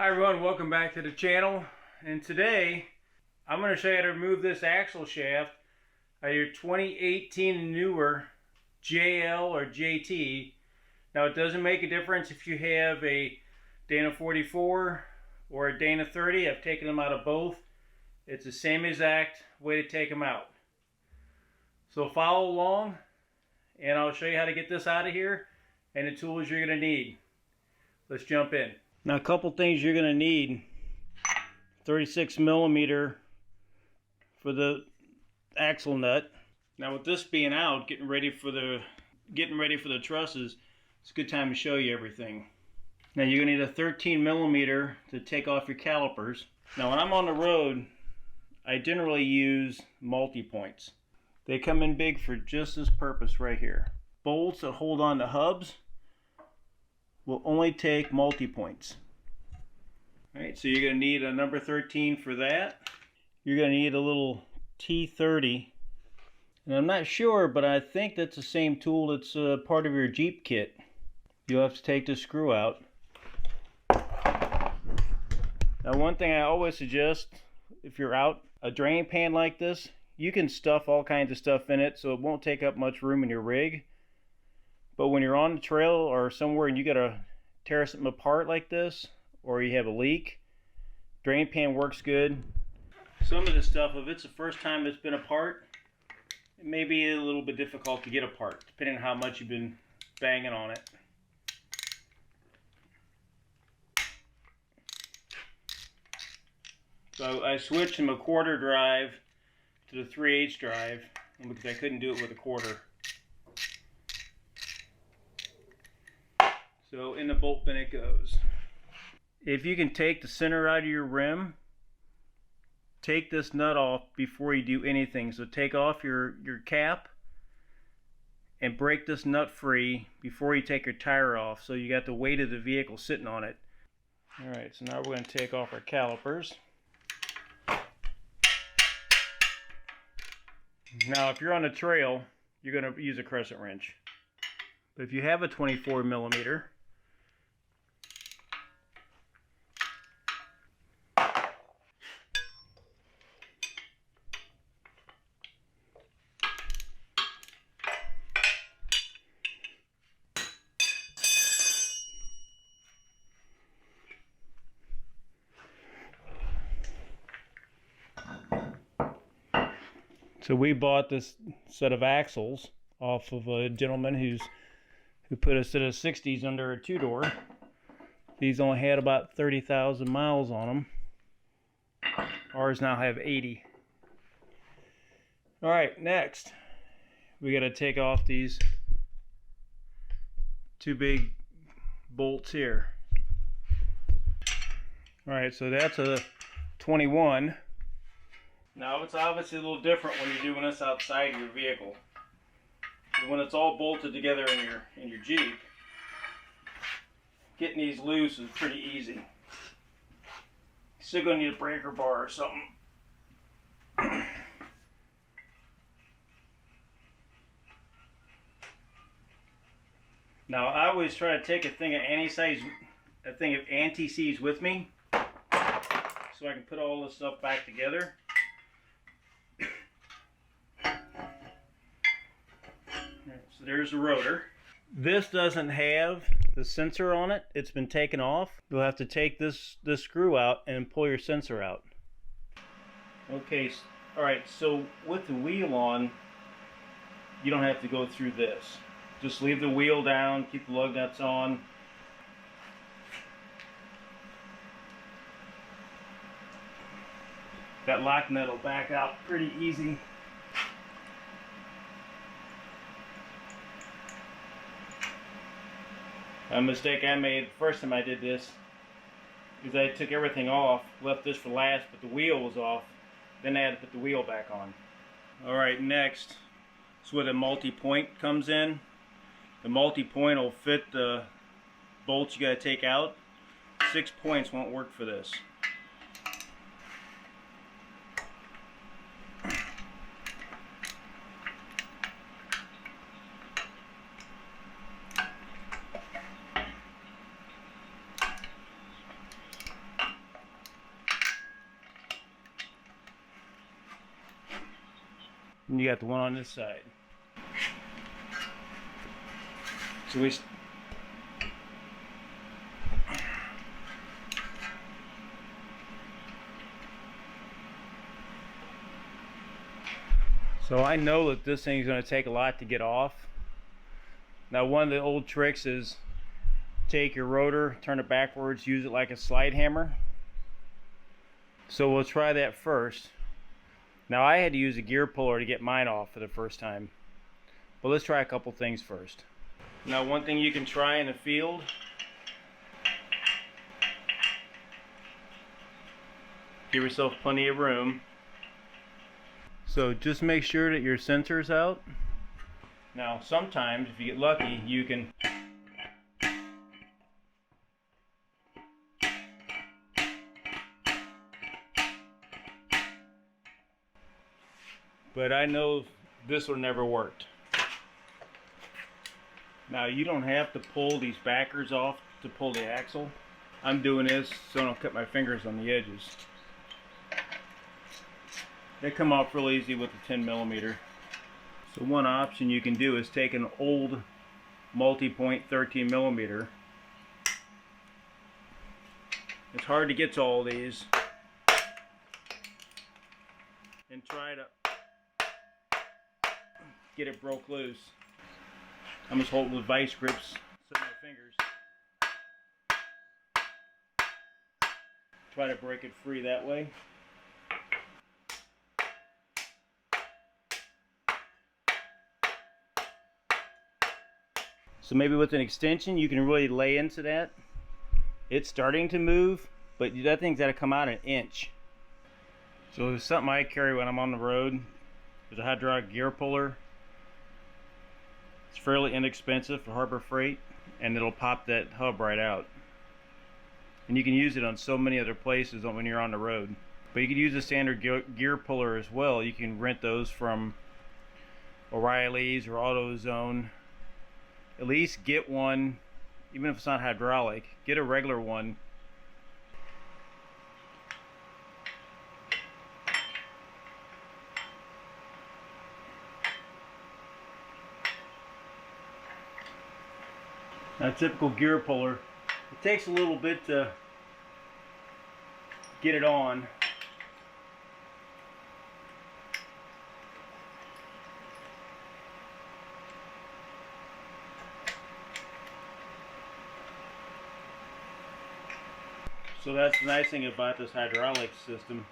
Hi everyone, welcome back to the channel. And today I'm going to show you how to remove this axle shaft out of your 2018 and newer JL or JT. Now it doesn't make a difference if you have a Dana 44 or a Dana 30. I've taken them out of both. It's the same exact way to take them out. So follow along and I'll show you how to get this out of here and the tools you're going to need. Let's jump in. Now a couple things you're going to need: 36 millimeter for the axle nut. Now with this being out, getting ready for the trusses, it's a good time to show you everything. Now you're going to need a 13 millimeter to take off your calipers. Now when I'm on the road, I generally use multi-points. They come in big for just this purpose right here. Bolts that hold on to hubs will only take multi-points. Alright, so you're going to need a number 13 for that. You're going to need a little T30. And I'm not sure, but I think that's the same tool that's part of your Jeep kit. You'll have to take the screw out. Now one thing I always suggest, if you're out, a drain pan like this, you can stuff all kinds of stuff in it so it won't take up much room in your rig. But when you're on the trail or somewhere and you gotta tear something apart like this, or you have a leak, drain pan works good. Some of this stuff, if it's the first time it's been apart, it may be a little bit difficult to get apart, depending on how much you've been banging on it. So I switched from a quarter drive to the 3/8 drive because I couldn't do it with a quarter. So in the bolt bin it goes. If you can take the center out of your rim, take this nut off before you do anything. So take off your cap and break this nut free before you take your tire off, so you got the weight of the vehicle sitting on it. Alright, so now we're going to take off our calipers. Now if you're on the trail, you're going to use a crescent wrench. But if you have a 24 millimeter, so we bought this set of axles off of a gentleman who put a set of 60s under a two-door. These only had about 30,000 miles on them. Ours now have 80. Alright, next we got to take off these two big bolts here. Alright, so that's a 21. Now it's obviously a little different when you're doing this outside your vehicle. When it's all bolted together in your Jeep, getting these loose is pretty easy. You're still going to need a breaker bar or something. Now I always try to take a thing of anti-seize with me, so I can put all this stuff back together. So there's the rotor. This doesn't have the sensor on it. It's been taken off. You'll have to take this screw out and pull your sensor out. Okay, alright, so with the wheel on, you don't have to go through this. Just leave the wheel down, keep the lug nuts on. That lock nut will back out pretty easy. A mistake I made the first time I did this is I took everything off, left this for last, but the wheel was off. Then I had to put the wheel back on. Alright, next is where the multi-point comes in. The multi-point will fit the bolts you got to take out. 6 points won't work for this. And you got the one on this side. So I know that this thing's going to take a lot to get off. Now, one of the old tricks is take your rotor, turn it backwards, use it like a slide hammer. So we'll try that first. Now, I had to use a gear puller to get mine off for the first time. But let's try a couple things first. Now, one thing you can try in the field, give yourself plenty of room. So just make sure that your sensor's out. Now, sometimes if you get lucky, you can but I know this one never worked. Now, you don't have to pull these backers off to pull the axle. I'm doing this so I don't cut my fingers on the edges. They come off real easy with a 10mm. So one option you can do is take an old multi-point 13mm. It's hard to get to all these. And try to get it broke loose. I'm just holding the vice grips so my fingers. Try to break it free that way. So maybe with an extension you can really lay into that. It's starting to move, but that thing's got to come out an inch. So it's something I carry when I'm on the road. There's a hydraulic gear puller. It's fairly inexpensive for Harbor Freight, and it'll pop that hub right out. And you can use it on so many other places when you're on the road. But you can use a standard gear puller as well. You can rent those from O'Reilly's or AutoZone. At least get one, even if it's not hydraulic, get a regular one. Now, a typical gear puller, it takes a little bit to get it on. So that's the nice thing about this hydraulic system,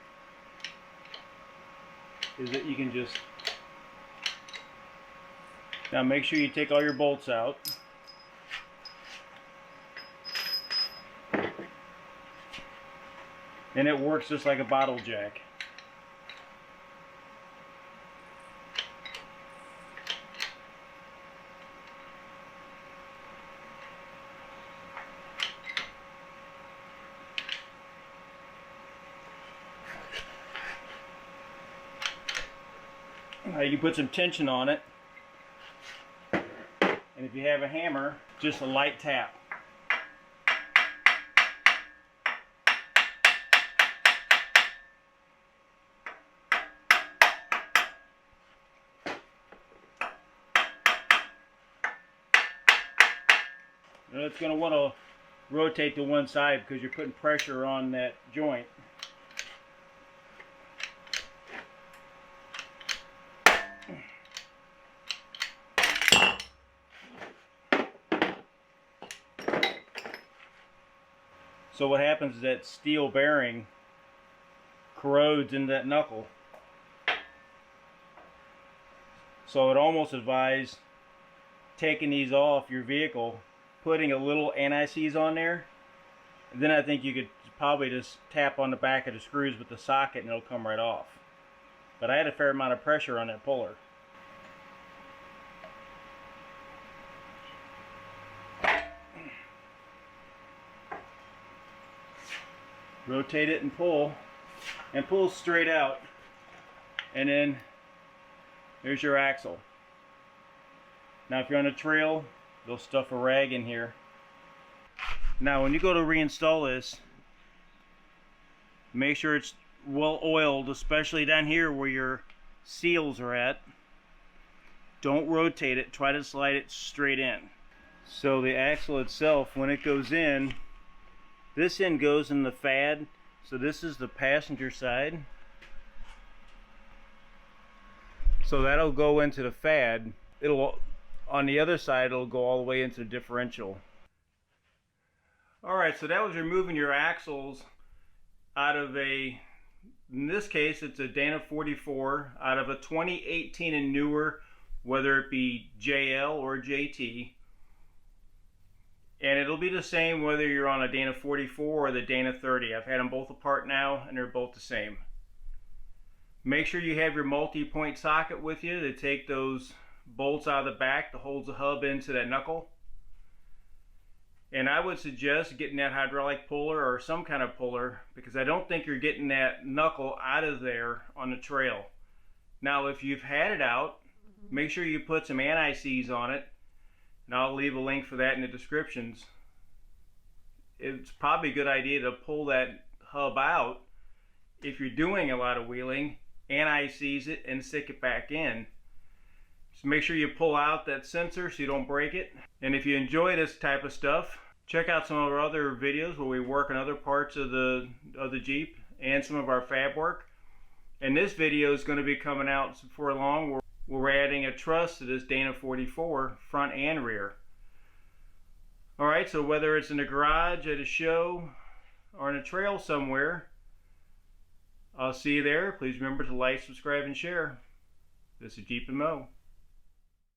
is that you can just, now make sure you take all your bolts out. And it works just like a bottle jack. Now you can put some tension on it. And if you have a hammer, just a light tap. Now it's going to want to rotate to one side because you're putting pressure on that joint. So what happens is that steel bearing corrodes into that knuckle. So I'd almost advise taking these off your vehicle, putting a little anti-seize on there, and then I think you could probably just tap on the back of the screws with the socket and it'll come right off. But I had a fair amount of pressure on that puller. Rotate it and pull straight out, and then there's your axle. Now if you're on a trail, they'll stuff a rag in here. Now when you go to reinstall this, make sure it's well oiled, especially down here where your seals are at. Don't rotate it, try to slide it straight in. So the axle itself, when it goes in, this end goes in the FAD, so this is the passenger side. So that'll go into the FAD. It'll, on the other side, it'll go all the way into the differential. Alright, so that was removing your axles out of a, in this case it's a Dana 44, out of a 2018 and newer, whether it be JL or JT. And it'll be the same whether you're on a Dana 44 or the Dana 30. I've had them both apart now and they're both the same. Make sure you have your multi-point socket with you to take those bolts out of the back that holds the hub into that knuckle. And I would suggest getting that hydraulic puller or some kind of puller, because I don't think you're getting that knuckle out of there on the trail. Now if you've had it out, make sure you put some anti-seize on it, and I'll leave a link for that in the descriptions. It's probably a good idea to pull that hub out if you're doing a lot of wheeling, anti-seize it and stick it back in. So make sure you pull out that sensor so you don't break it. And if you enjoy this type of stuff, check out some of our other videos where we work on other parts of the Jeep and some of our fab work. And this video is going to be coming out before long where we're adding a truss to this Dana 44 front and rear. Alright, so whether it's in the garage, at a show, or in a trail somewhere, I'll see you there. Please remember to like, subscribe, and share. This is Jeepingmo.